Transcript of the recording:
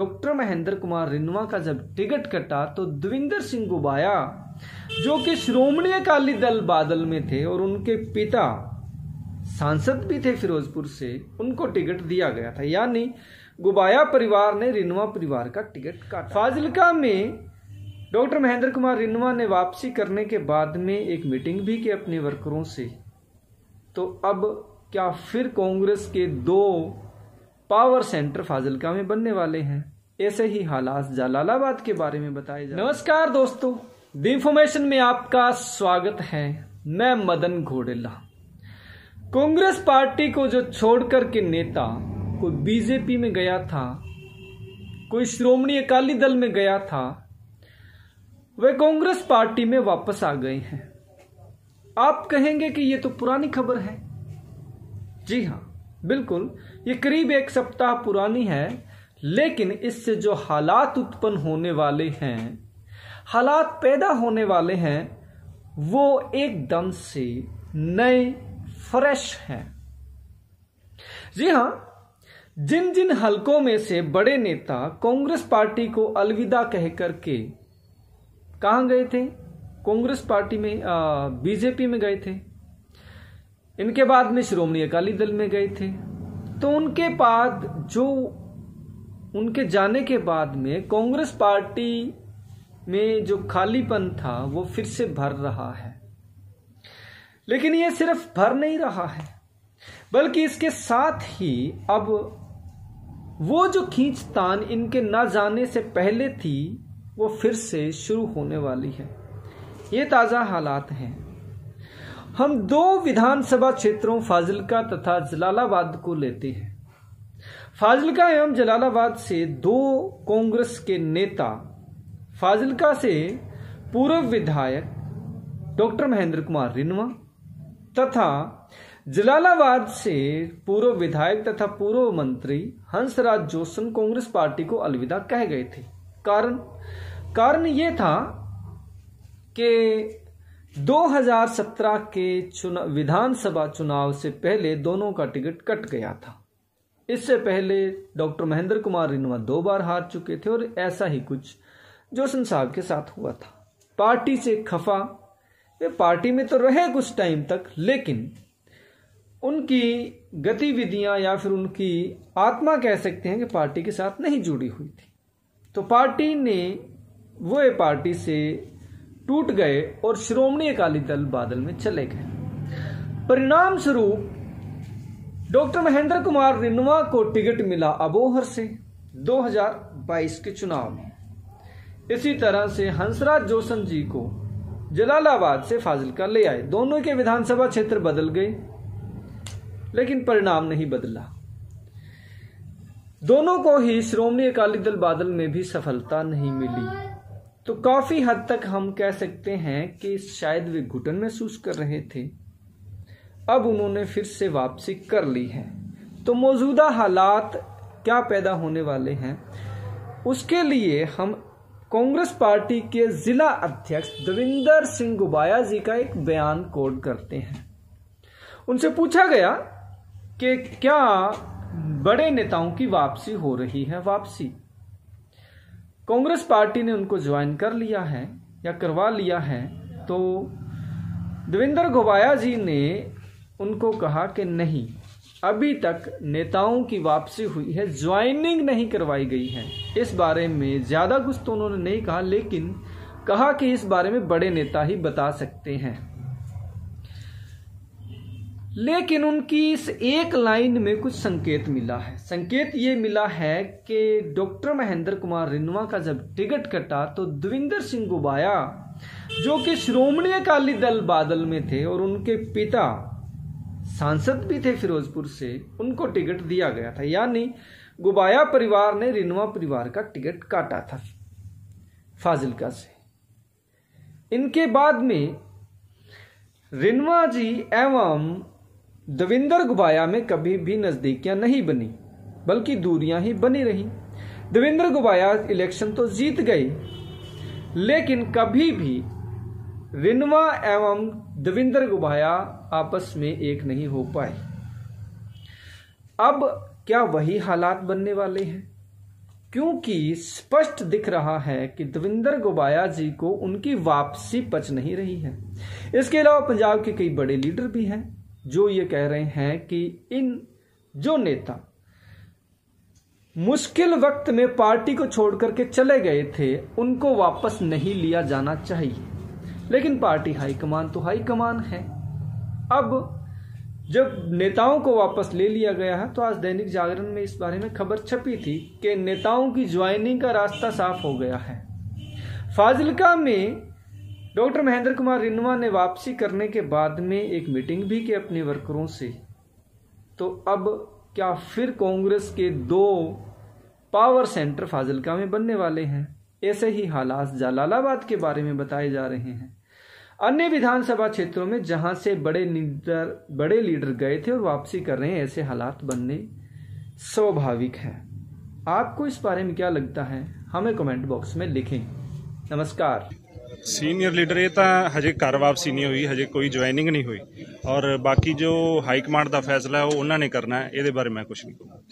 Doctor Mahendra Kumar रिन्वा का जब ticket कटा तो देविंदर सिंह गुबाया, जो कि श्रोमणी अकाली दल बादल में थे और उनके पिता सांसद भी थे फिरोजपुर से, उनको टिकट दिया गया था। यानी गुबाया परिवार ने रिन्वा परिवार का टिकट काटा। फाजिल्का में डॉक्टर महेंद्र कुमार रिन्वा ने वापसी करने के बाद में एक मीटिंग भी की अपने वर्करों से। तो अब क्या फिर कांग्रेस के 2 पावर सेंटर फाजिल्का में बनने वाले हैं? ऐसे ही हालात जलालाबाद के बारे में बताए जाए। नमस्कार दोस्तों, द इंफॉर्मेशन में आपका स्वागत है। मैं मदन घोडेला। कांग्रेस पार्टी को जो छोड़कर के नेता कोई बीजेपी में गया था, कोई श्रोमणी अकाली दल में गया था, वे कांग्रेस पार्टी में वापस आ गए हैं। आप कहेंगे कि ये तो पुरानी खबर है। जी हाँ, बिल्कुल, ये करीब 1 सप्ताह पुरानी है, लेकिन इससे जो हालात उत्पन्न होने वाले हैं, हालात पैदा होने वाले हैं, वो एकदम से नए फ्रेश हैं। जी हाँ, जिन जिन हलकों में से बड़े नेता कांग्रेस पार्टी को अलविदा कह करके कहां गए थे? कांग्रेस पार्टी में बीजेपी में गए थे। इनके बाद में श्रोमणी अकाली दल में गए थे। तो उनके बाद जो उनके जाने के बाद में कांग्रेस पार्टी में जो खालीपन था वो फिर से भर रहा है। लेकिन ये सिर्फ भर नहीं रहा है, बल्कि इसके साथ ही अब वो जो खींचतान इनके ना जाने से पहले थी वो फिर से शुरू होने वाली है। ये ताजा हालात हैं। हम 2 विधानसभा क्षेत्रों फाजिल्का तथा जलालाबाद को लेते हैं। फाजिल्का एवं जलालाबाद से 2 कांग्रेस के नेता, फाजिल्का से पूर्व विधायक डॉक्टर महेंद्र कुमार रिन्वा तथा जलालाबाद से पूर्व विधायक तथा पूर्व मंत्री हंसराज जोशन कांग्रेस पार्टी को अलविदा कह गए थे। कारण ये था कि 2017 के विधानसभा चुनाव से पहले दोनों का टिकट कट गया था। इससे पहले डॉक्टर महेंद्र कुमार रिन्वा 2 बार हार चुके थे और ऐसा ही कुछ जोशन साहब के साथ हुआ था। पार्टी से खफा, वे पार्टी में तो रहे कुछ टाइम तक, लेकिन उनकी गतिविधियां या फिर उनकी आत्मा कह सकते हैं कि पार्टी के साथ नहीं जुड़ी हुई थी। तो पार्टी ने वो पार्टी से टूट गए और श्रोमणी अकाली दल बादल में चले गए। परिणाम स्वरूप डॉक्टर महेंद्र कुमार रिन्वा को टिकट मिला अबोहर से 2022 के चुनाव में। इसी तरह से हंसराज जोशन जी को जलालाबाद से फाजिल्का ले आए। दोनों के विधानसभा क्षेत्र बदल गए, लेकिन परिणाम नहीं बदला। दोनों को ही श्रोमणी अकाली दल बादल में भी सफलता नहीं मिली। तो काफी हद तक हम कह सकते हैं कि शायद वे घुटन महसूस कर रहे थे। अब उन्होंने फिर से वापसी कर ली है। तो मौजूदा हालात क्या पैदा होने वाले हैं, उसके लिए हम कांग्रेस पार्टी के जिला अध्यक्ष देविंदर सिंह गुबाया जी का एक बयान कोट करते हैं। उनसे पूछा गया कि क्या बड़े नेताओं की वापसी हो रही है। वापसी कांग्रेस पार्टी ने उनको ज्वाइन कर लिया है या करवा लिया है। तो देविंदर गुबाया जी ने उनको कहा कि नहीं, अभी तक नेताओं की वापसी हुई है, ज्वाइनिंग नहीं करवाई गई है। इस बारे में ज्यादा कुछ तो उन्होंने नहीं कहा, लेकिन कहा कि इस बारे में बड़े नेता ही बता सकते हैं। लेकिन उनकी इस एक लाइन में कुछ संकेत मिला है। संकेत ये मिला है कि डॉक्टर महेंद्र कुमार रिन्वा का जब टिकट कटा तो देविंदर सिंह गुबाया, जो कि श्रोमणी अकाली दल बादल में थे और उनके पिता सांसद भी थे फिरोजपुर से, उनको टिकट दिया गया था। यानी गुबाया परिवार ने रिन्वा परिवार का टिकट काटा था फाजिल्का से। इनके बाद में रिन्वा जी एवं देविंदर गुबाया में कभी भी नजदीकियां नहीं बनी, बल्कि दूरियां ही बनी रही। देविंदर गुबाया इलेक्शन तो जीत गए, लेकिन कभी भी रिन्वा एवं देविंदर गुबाया आपस में एक नहीं हो पाए। अब क्या वही हालात बनने वाले हैं? क्योंकि स्पष्ट दिख रहा है कि दविंदर गोबाया जी को उनकी वापसी पच नहीं रही है। इसके अलावा पंजाब के कई बड़े लीडर भी हैं जो ये कह रहे हैं कि इन जो नेता मुश्किल वक्त में पार्टी को छोड़कर के चले गए थे उनको वापस नहीं लिया जाना चाहिए। लेकिन पार्टी हाईकमान तो हाईकमान है। अब जब नेताओं को वापस ले लिया गया है तो आज दैनिक जागरण में इस बारे में खबर छपी थी कि नेताओं की ज्वाइनिंग का रास्ता साफ हो गया है। फाजिलका में डॉक्टर महेंद्र कुमार रिन्वा ने वापसी करने के बाद में एक मीटिंग भी की अपने वर्करों से। तो अब क्या फिर कांग्रेस के 2 पावर सेंटर फाजिलका में बनने वाले हैं? ऐसे ही हालात जलालाबाद के बारे में बताए जा रहे हैं। अन्य विधानसभा क्षेत्रों में जहां से बड़े लीडर गए थे और वापसी कर रहे हैं, ऐसे हालात बनने स्वाभाविक है। आपको इस बारे में क्या लगता है? हमें कमेंट बॉक्स में लिखें। नमस्कार। सीनियर लीडर ये तो हजे घर वापसी नहीं हुई, हजे कोई ज्वाइनिंग नहीं हुई और बाकी जो हाईकमांड का फैसला है वो उन्होंने करना है, ये बारे मैं कुछ नहीं कहूँगा।